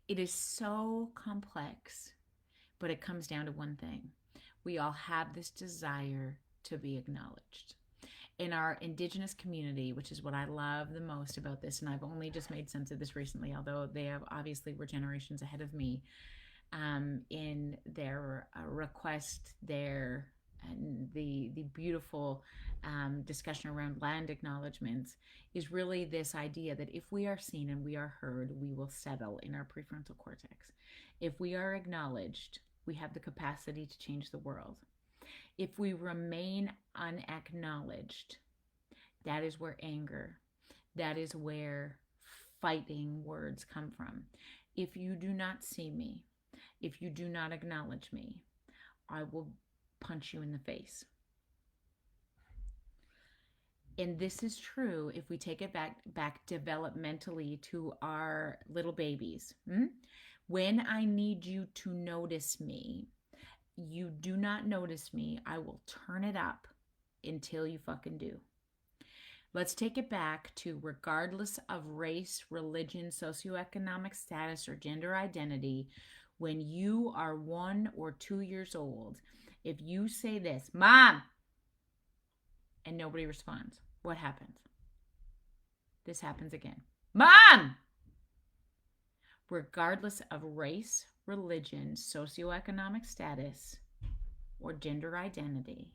It is so complex, but it comes down to one thing. We all have this desire to be acknowledged. In our indigenous community, which is what I love the most about this, and I've only just made sense of this recently, although they have obviously were generations ahead of me in their request, their and the beautiful discussion around land acknowledgments is really this idea that if we are seen and we are heard, we will settle in our prefrontal cortex. If we are acknowledged, we have the capacity to change the world. If we remain unacknowledged, that is where anger, that is where fighting words come from. If you do not see me, if you do not acknowledge me, I will punch you in the face. And this is true if we take it back developmentally to our little babies. When I need you to notice me, you do not notice me, I will turn it up until you fucking do. Let's take it back to regardless of race, religion, socioeconomic status, or gender identity, when you are 1 or 2 years old, if you say this, Mom, and nobody responds, what happens? This happens again. Mom! Regardless of race, religion, socioeconomic status, or gender identity,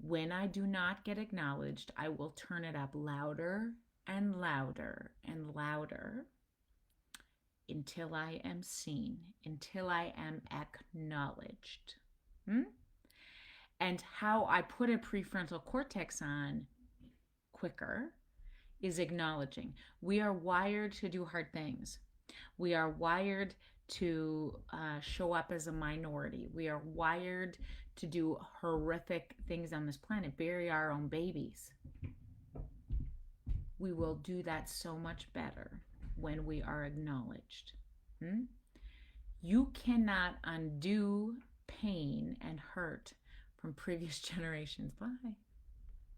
when I do not get acknowledged, I will turn it up louder and louder and louder until I am seen, until I am acknowledged. And how I put a prefrontal cortex on quicker is acknowledging. We are wired to do hard things. We are wired to show up as a minority. We are wired to do horrific things on this planet, bury our own babies. We will do that so much better when we are acknowledged. You cannot undo pain and hurt from previous generations. Bye.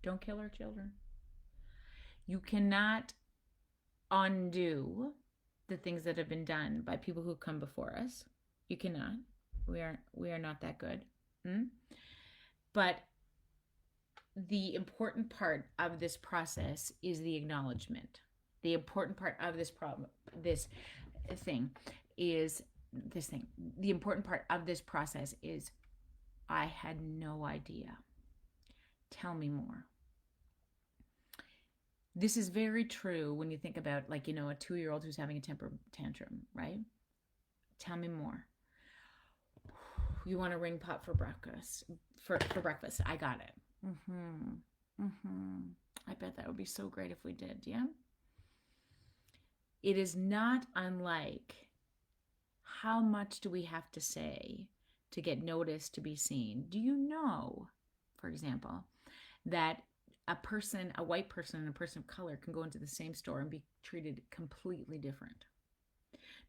Don't kill our children. You cannot undo the things that have been done by people who come before us. You cannot. We are not that good. But the important part of this process is the acknowledgement. The important part of this problem, the important part of this process is, I had no idea. Tell me more. This is very true when you think about, like, a 2-year-old who's having a temper tantrum, right? Tell me more. You want a ring pop for breakfast? For breakfast, I got it. I bet that would be so great if we did, yeah? It is not unlike, how much do we have to say to get noticed, to be seen? Do you know, for example, that a white person and a person of color can go into the same store and be treated completely different?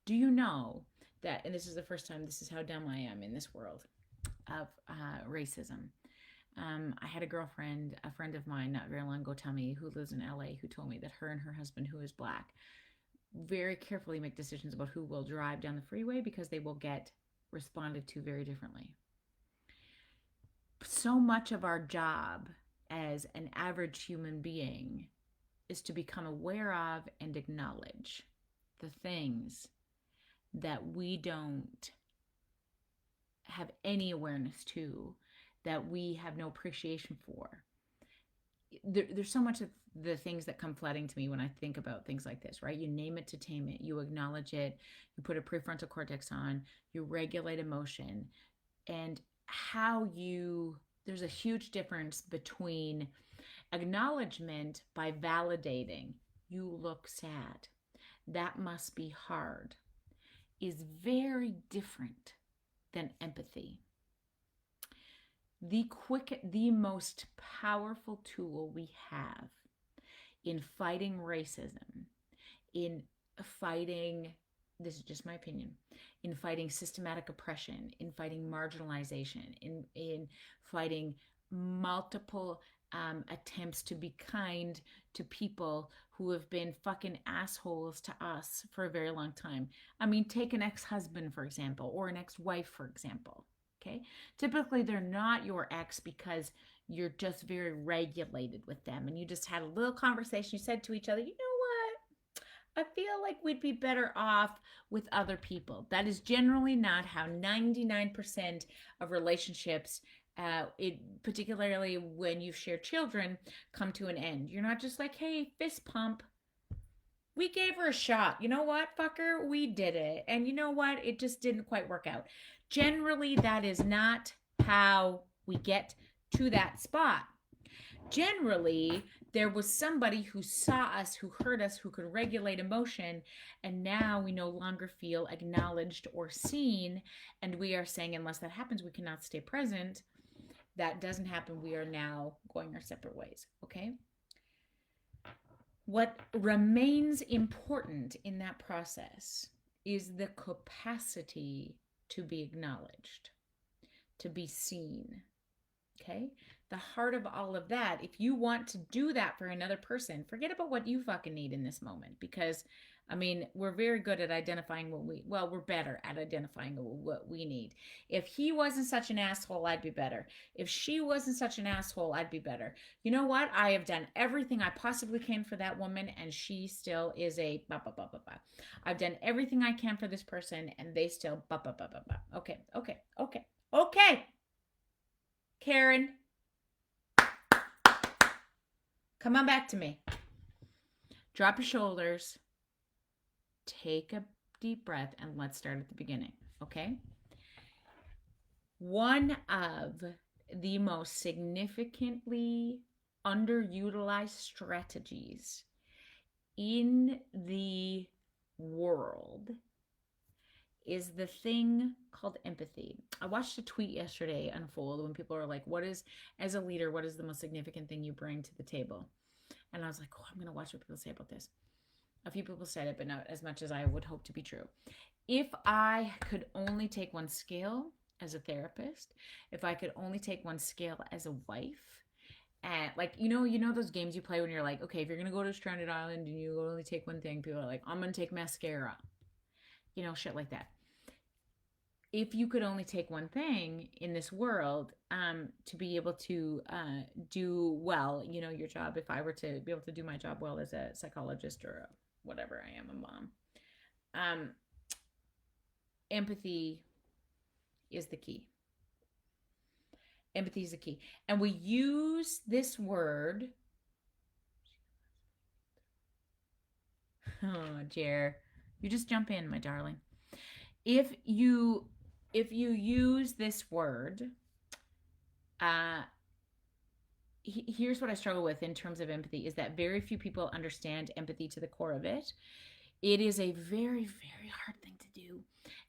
Do you know that, and this is the first time, this is how dumb I am in this world of racism. I had a friend of mine not very long ago tell me, who lives in LA, who told me that her and her husband, who is black, very carefully make decisions about who will drive down the freeway because they will get responded to very differently. So much of our job as an average human being is to become aware of and acknowledge the things that we don't have any awareness to, that we have no appreciation for. There's so much of the things that come flooding to me when I think about things like this, right? You name it to tame it. You acknowledge it. You put a prefrontal cortex on. You regulate emotion. And there's a huge difference between acknowledgement by validating, you look sad, that must be hard, is very different than empathy. The most powerful tool we have in fighting racism, in fighting, this is just my opinion, in fighting systematic oppression, in fighting marginalization, in fighting multiple attempts to be kind to people who have been fucking assholes to us for a very long time. I mean, take an ex-husband, for example, or an ex-wife, for example. Okay. Typically, they're not your ex because you're just very regulated with them and you just had a little conversation. You said to each other, you know what? I feel like we'd be better off with other people. That is generally not how 99% of relationships, particularly when you've shared children, come to an end. You're not just like, hey, fist pump. We gave her a shot. You know what, fucker? We did it. And you know what? It just didn't quite work out. Generally, that is not how we get to that spot. Generally, there was somebody who saw us, who heard us, who could regulate emotion, and now we no longer feel acknowledged or seen. And we are saying, unless that happens, we cannot stay present. That doesn't happen. We are now going our separate ways. Okay? What remains important in that process is the capacity to be acknowledged, to be seen. Okay? The heart of all of that, if you want to do that for another person, forget about what you fucking need in this moment. Because, I mean, we're very good at identifying we're better at identifying what we need. If he wasn't such an asshole, I'd be better. If she wasn't such an asshole, I'd be better. You know what? I have done everything I possibly can for that woman, and she still is a ba ba ba ba ba. I've done everything I can for this person, and they still ba ba ba ba ba. Okay. Karen, come on back to me. Drop your shoulders. Take a deep breath and let's start at the beginning, okay? One of the most significantly underutilized strategies in the world is the thing called empathy. I watched a tweet yesterday unfold when people are like, as a leader, what is the most significant thing you bring to the table? And I was like, I'm going to watch what people say about this. A few people said it, but not as much as I would hope to be true. If I could only take one skill as a therapist, if I could only take one skill as a wife, and like, you know those games you play when you're like, okay, if you're going to go to a stranded island and you only take one thing, people are like, I'm going to take mascara. Shit like that. If you could only take one thing in this world to be able to do well, your job, if I were to be able to do my job well as a psychologist or whatever I am, a mom, empathy is the key. Empathy is the key. And we use this word. Oh, Jer, you just jump in, my darling. If you use this word, here's what I struggle with in terms of empathy is that very few people understand empathy to the core of it. It is a very, very hard thing to do.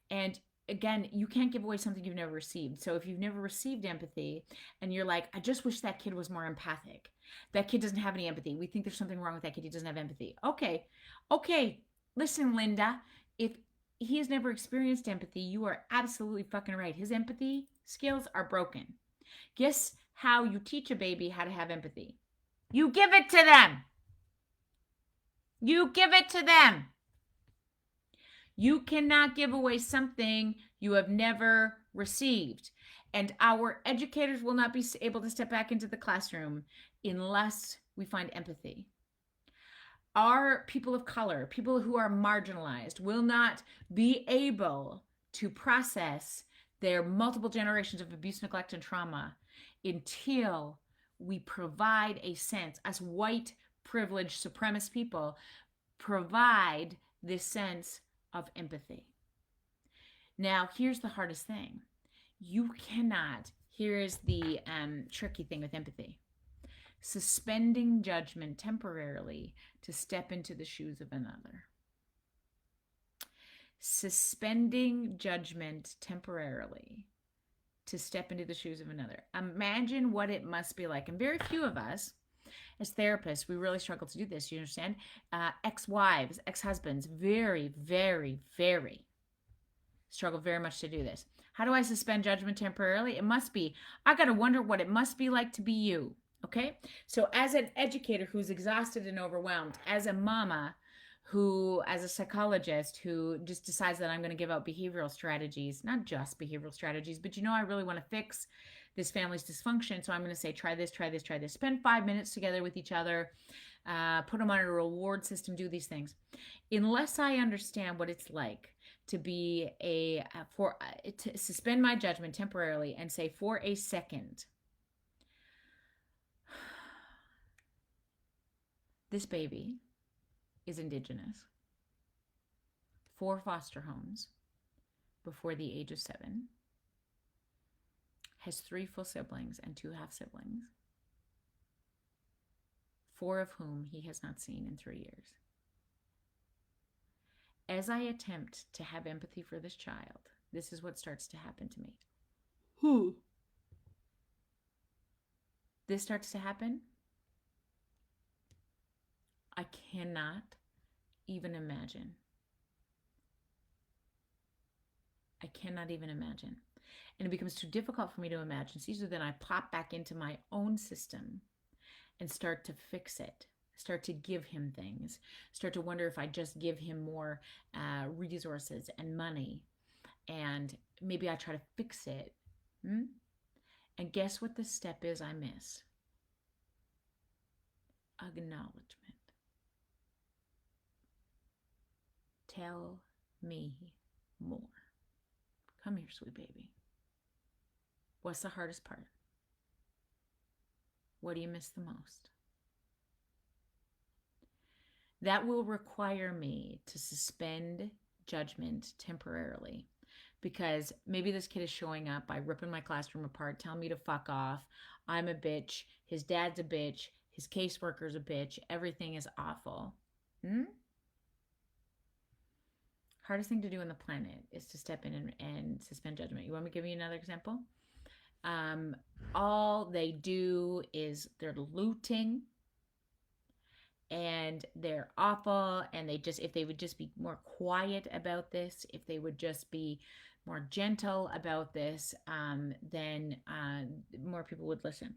And again, you can't give away something you've never received. So if you've never received empathy and you're like, I just wish that kid was more empathic. That kid doesn't have any empathy. We think there's something wrong with that kid. He doesn't have empathy. Okay. Listen, Linda, if he has never experienced empathy, you are absolutely fucking right. His empathy skills are broken. Guess how you teach a baby how to have empathy? You give it to them. You give it to them. You cannot give away something you have never received. And our educators will not be able to step back into the classroom unless we find empathy. Our people of color, people who are marginalized, will not be able to process their multiple generations of abuse, neglect, and trauma until we provide a sense, as white, privileged, supremacist people, provide this sense of empathy. Now, here's the hardest thing. You cannot, here's the tricky thing with empathy. Suspending judgment temporarily to step into the shoes of another. Suspending judgment temporarily to step into the shoes of another. Imagine what it must be like. And very few of us, as therapists, we really struggle to do this. You understand? Ex-wives, ex-husbands, very, very, very struggle very much to do this. How do I suspend judgment temporarily? It must be, I got to wonder what it must be like to be you. Okay? So as an educator who's exhausted and overwhelmed, as a mama who, as a psychologist who just decides that I'm going to give out behavioral strategies, not just behavioral strategies, but I really want to fix this family's dysfunction. So I'm going to say, try this, try this, try this. Spend 5 minutes together with each other, put them on a reward system, do these things. Unless I understand what it's like to be to suspend my judgment temporarily and say for a second, this baby is Indigenous, 4 foster homes before the age of 7, has 3 full siblings and 2 half siblings, 4 of whom he has not seen in 3 years. As I attempt to have empathy for this child, this is what starts to happen to me. This starts to happen. I cannot even imagine. I cannot even imagine. And it becomes too difficult for me to imagine. So then I pop back into my own system and start to fix it, start to give him things, start to wonder if I just give him more resources and money, and maybe I try to fix it. And guess what the step is I miss? Acknowledgement. Tell me more. Come here, sweet baby. What's the hardest part? What do you miss the most? That will require me to suspend judgment temporarily, because maybe this kid is showing up by ripping my classroom apart, telling me to fuck off. I'm a bitch. His dad's a bitch. His caseworker's a bitch. Everything is awful. Hardest thing to do on the planet is to step in and suspend judgment. You want me to give you another example? All they do is they're looting and they're awful, and if they would just be more quiet about this, if they would just be more gentle about this, then more people would listen.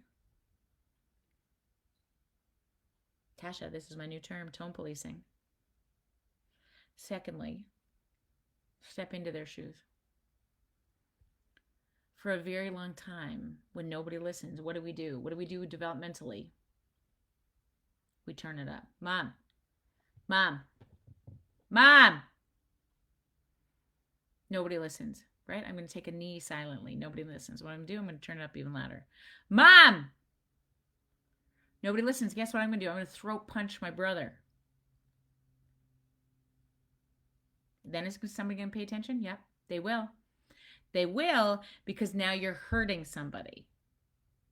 Tasha, this is my new term, tone policing. Secondly, step into their shoes. For a very long time, when nobody listens, what do we do? What do we do developmentally? We turn it up. Mom. Mom. Mom. Nobody listens, right? I'm going to take a knee silently. Nobody listens. What I'm going to do, I'm going to turn it up even louder. Mom. Nobody listens. Guess what I'm going to do? I'm going to throat punch my brother. Then is somebody going to pay attention? Yep, they will. They will, because now you're hurting somebody,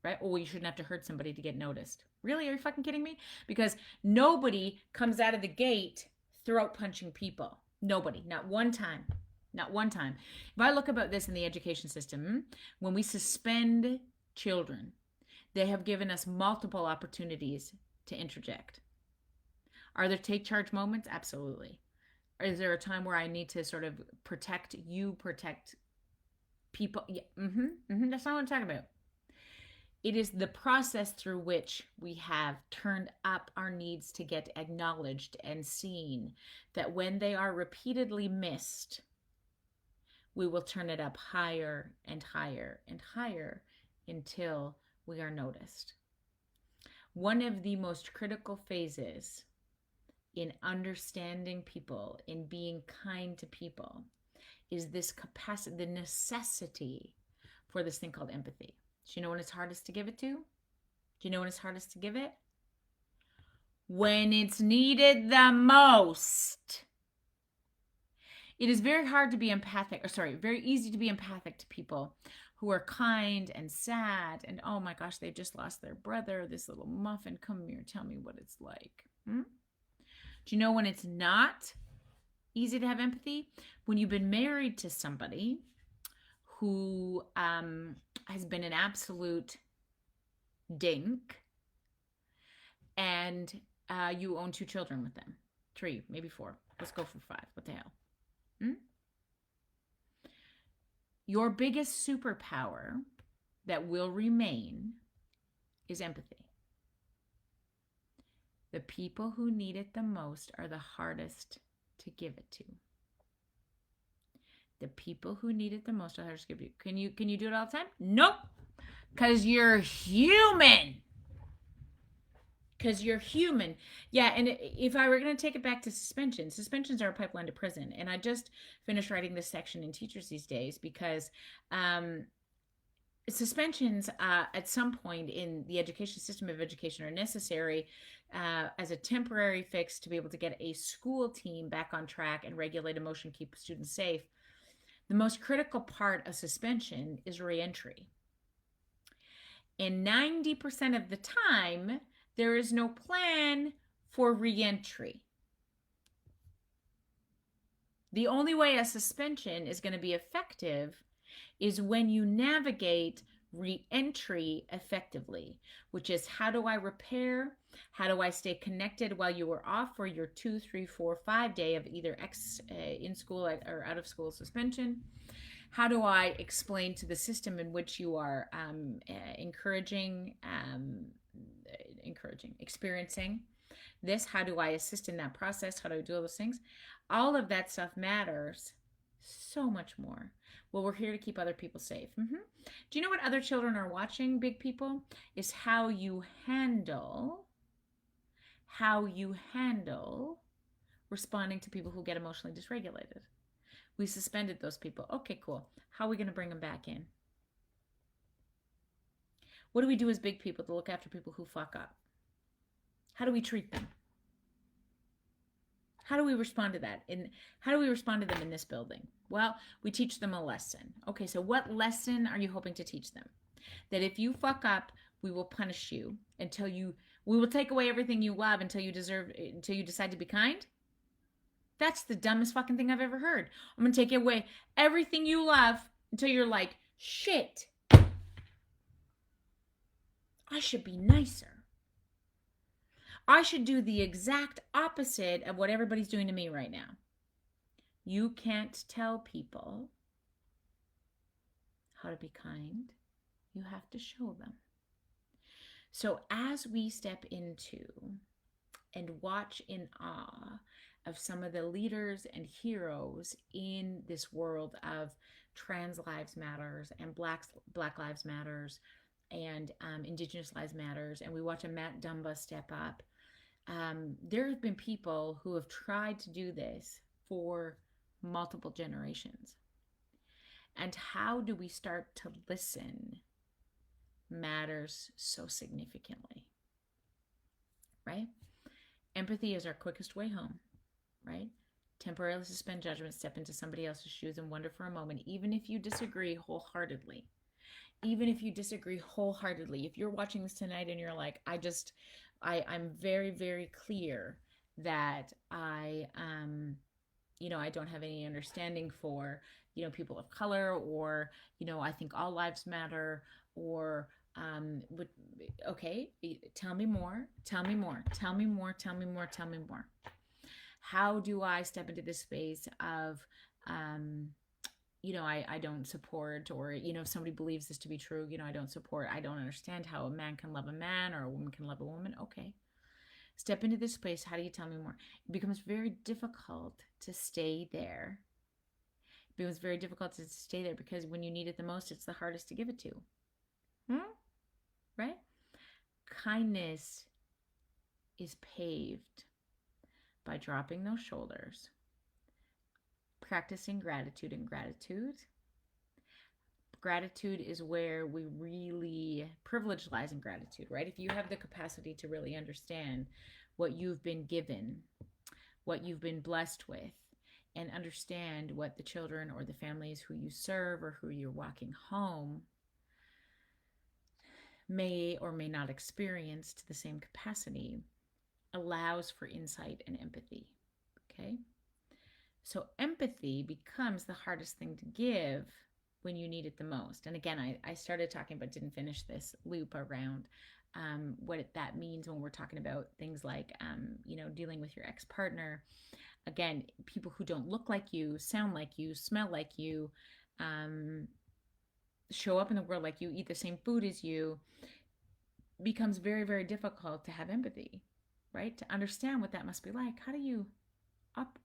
right? Oh, you shouldn't have to hurt somebody to get noticed. Really? Are you fucking kidding me? Because nobody comes out of the gate throat punching people. Nobody. Not one time. Not one time. If I look about this in the education system, when we suspend children, they have given us multiple opportunities to interject. Are there take charge moments? Absolutely. Is there a time where I need to sort of protect people? Yeah. That's not what I'm talking about. It is the process through which we have turned up our needs to get acknowledged and seen, that when they are repeatedly missed, we will turn it up higher and higher and higher until we are noticed. One of the most critical phases in understanding people, in being kind to people, is this capacity, the necessity for this thing called empathy. Do you know when it's hardest to give it to? Do you know when it's hardest to give it? When it's needed the most. It is very hard to be empathic, very easy to be empathic to people who are kind and sad and, oh my gosh, they've just lost their brother, this little muffin, come here, tell me what it's like. Do you know when it's not easy to have empathy? When you've been married to somebody who has been an absolute dink, and you own 2 children with them. 3, maybe 4. Let's go for 5. What the hell? Your biggest superpower that will remain is empathy. The people who need it the most are the hardest to give it to. The people who need it the most are the hardest to give it to. Can you do it all the time? Nope. Because you're human. Because you're human. Yeah, and if I were going to take it back to suspensions are a pipeline to prison. And I just finished writing this section in Teachers These Days because suspensions at some point in the education system of education are necessary as a temporary fix to be able to get a school team back on track and regulate emotion, keep students safe. The most critical part of suspension is reentry. And 90% of the time, there is no plan for reentry. The only way a suspension is going to be effective is when you navigate reentry effectively, which is how do I repair? How do I stay connected while you were off for your 2, 3, 4, 5 day of either in school or out of school suspension? How do I explain to the system in which you are experiencing this? How do I assist in that process? How do I do all those things? All of that stuff matters so much more. Well, we're here to keep other people safe. Do you know what other children are watching, big people? Is how you handle responding to people who get emotionally dysregulated. We suspended those people. Okay, cool. How are we going to bring them back in? What do we do as big people to look after people who fuck up? How do we treat them? How do we respond to that? How do we respond to them in this building? Well, we teach them a lesson. Okay, so what lesson are you hoping to teach them? That if you fuck up, we will punish you we will take away everything you love until you decide to be kind? That's the dumbest fucking thing I've ever heard. I'm going to take away everything you love until you're like, shit, I should be nicer. I should do the exact opposite of what everybody's doing to me right now. You can't tell people how to be kind. You have to show them. So as we step into and watch in awe of some of the leaders and heroes in this world of trans lives matters and black lives matters and indigenous lives matters, and we watch a Matt Dumba step up, there have been people who have tried to do this for multiple generations. And how do we start to listen matters so significantly, right? Empathy is our quickest way home, right? Temporarily suspend judgment, step into somebody else's shoes and wonder for a moment, even if you disagree wholeheartedly. If you're watching this tonight and you're like, I'm very, very clear that I don't have any understanding for, people of color, or, I think all lives matter, or, okay, tell me more. How do I step into this space of, I don't support, or, if somebody believes this to be true, I don't understand how a man can love a man or a woman can love a woman. Okay. Step into this space. How do you tell me more? It becomes very difficult to stay there. Because when you need it the most, it's the hardest to give it to. Right? Kindness is paved by dropping those shoulders, practicing gratitude. Gratitude is where we really, privilege lies in gratitude, right? If you have the capacity to really understand what you've been given, what you've been blessed with, and understand what the children or the families who you serve or who you're walking home may or may not experience to the same capacity, allows for insight and empathy, okay? So empathy becomes the hardest thing to give when you need it the most. And again, I started talking but didn't finish this loop around what that means when we're talking about things like, dealing with your ex-partner. Again, people who don't look like you, sound like you, smell like you, show up in the world like you, eat the same food as you, becomes very, very difficult to have empathy. right? To understand what that must be like. How do you up?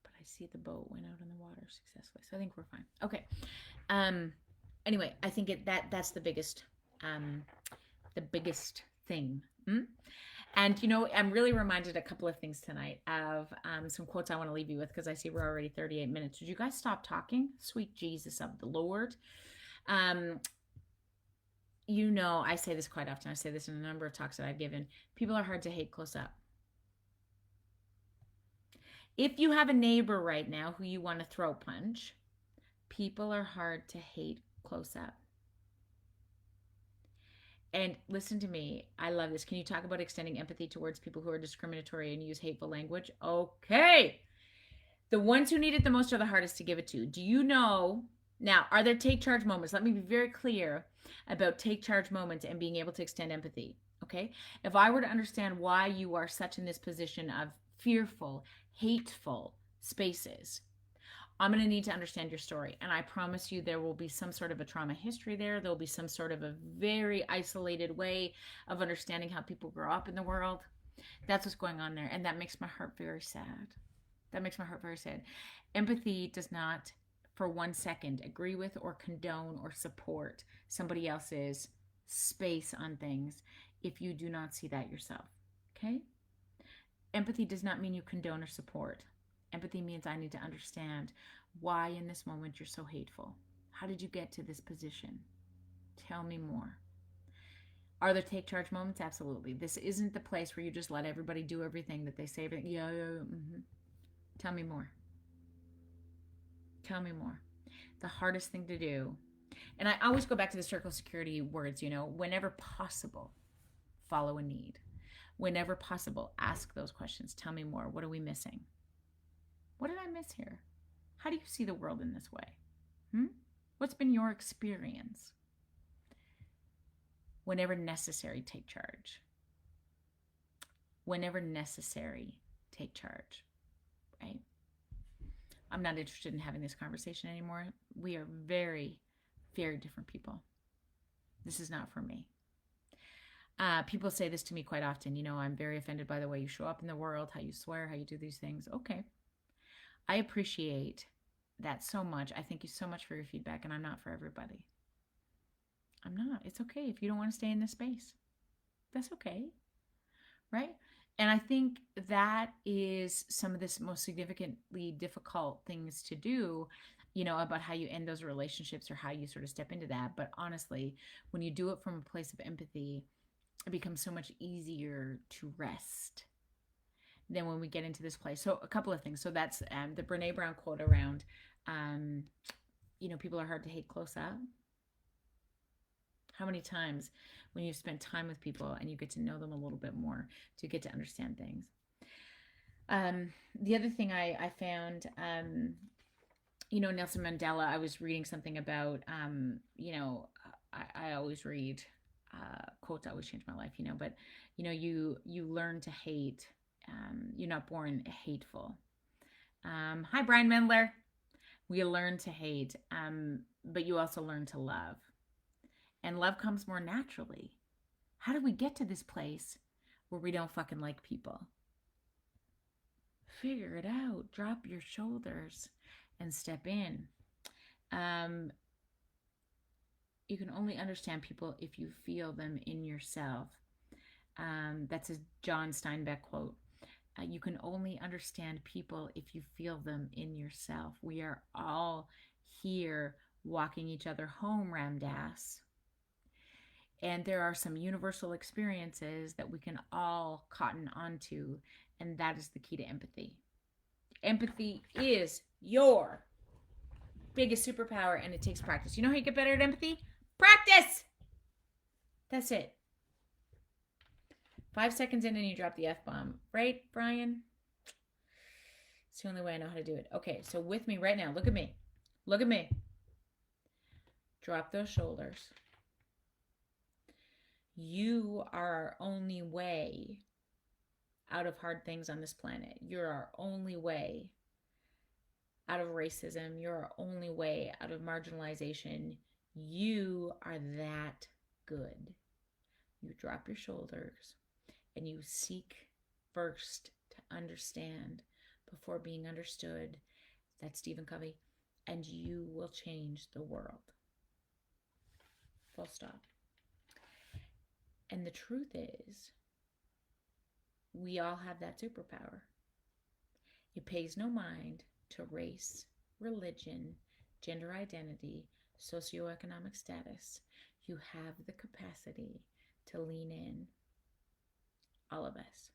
But I see the boat went out in the water successfully, so I think we're fine. Okay. Anyway, I think that's the biggest thing. And I'm really reminded a couple of things tonight of some quotes I want to leave you with, because I see we're already 38 minutes. Would you guys stop talking? Sweet Jesus of the Lord. I say this quite often. I say this in a number of talks that I've given. People are hard to hate close up. If you have a neighbor right now who you want to throat punch, people are hard to hate close up. And listen to me, I love this. Can you talk about extending empathy towards people who are discriminatory and use hateful language? Okay. The ones who need it the most are the hardest to give it to. Do you know? Now, are there take charge moments? Let me be very clear about take charge moments and being able to extend empathy. Okay. If I were to understand why you are such in this position of fearful, hateful spaces, I'm going to need to understand your story. And I promise you there will be some sort of a trauma history there. There'll be some sort of a very isolated way of understanding how people grow up in the world. That's what's going on there. And that makes my heart very sad. That makes my heart very sad. Empathy does not, for 1 second, agree with or condone or support somebody else's space on things if you do not see that yourself. Okay? Empathy does not mean you condone or support. Empathy means I need to understand why in this moment you're so hateful. How did you get to this position? Tell me more. Are there take charge moments? Absolutely. This isn't the place where you just let everybody do everything that they say. Everything. Yeah. Mm-hmm. Tell me more. Tell me more. The hardest thing to do, and I always go back to the circle of security words, whenever possible, follow a need. Whenever possible, ask those questions. Tell me more. What are we missing? What did I miss here? How do you see the world in this way? What's been your experience? Whenever necessary, take charge. Whenever necessary, take charge, right? I'm not interested in having this conversation anymore. We are very, very different people. This is not for me. People say this to me quite often. I'm very offended by the way you show up in the world, how you swear, how you do these things. Okay. I appreciate that so much. I thank you so much for your feedback, and I'm not for everybody. I'm not. It's okay if you don't want to stay in this space. That's okay, right? And I think that is some of the most significantly difficult things to do, about how you end those relationships or how you sort of step into that. But honestly, when you do it from a place of empathy, it becomes so much easier to rest than when we get into this place. So a couple of things. So that's the Brene Brown quote around, people are hard to hate close up. How many times when you've spent time with people and you get to know them a little bit more, to get to understand things. The other thing I found, Nelson Mandela, I was reading something about, I always read quotes that always change my life, but, you learn to hate. You're not born hateful. Hi, Brian Mendler. We learn to hate, but you also learn to love. And love comes more naturally. How do we get to this place where we don't fucking like people? Figure it out. Drop your shoulders and step in. You can only understand people if you feel them in yourself. That's a John Steinbeck quote. You can only understand people if you feel them in yourself. We are all here walking each other home, Ramdas. And there are some universal experiences that we can all cotton onto, and that is the key to empathy. Empathy is your biggest superpower, and it takes practice. You know how you get better at empathy? Practice! That's it. 5 seconds in and you drop the F-bomb. Right, Brian? It's the only way I know how to do it. Okay, so with me right now, look at me. Look at me. Drop those shoulders. You are our only way out of hard things on this planet. You're our only way out of racism. You're our only way out of marginalization. You are that good. You drop your shoulders and you seek first to understand before being understood. That's Stephen Covey. And you will change the world. Full stop. And the truth is, we all have that superpower. It pays no mind to race, religion, gender identity, socioeconomic status. You have the capacity to lean in. All of us.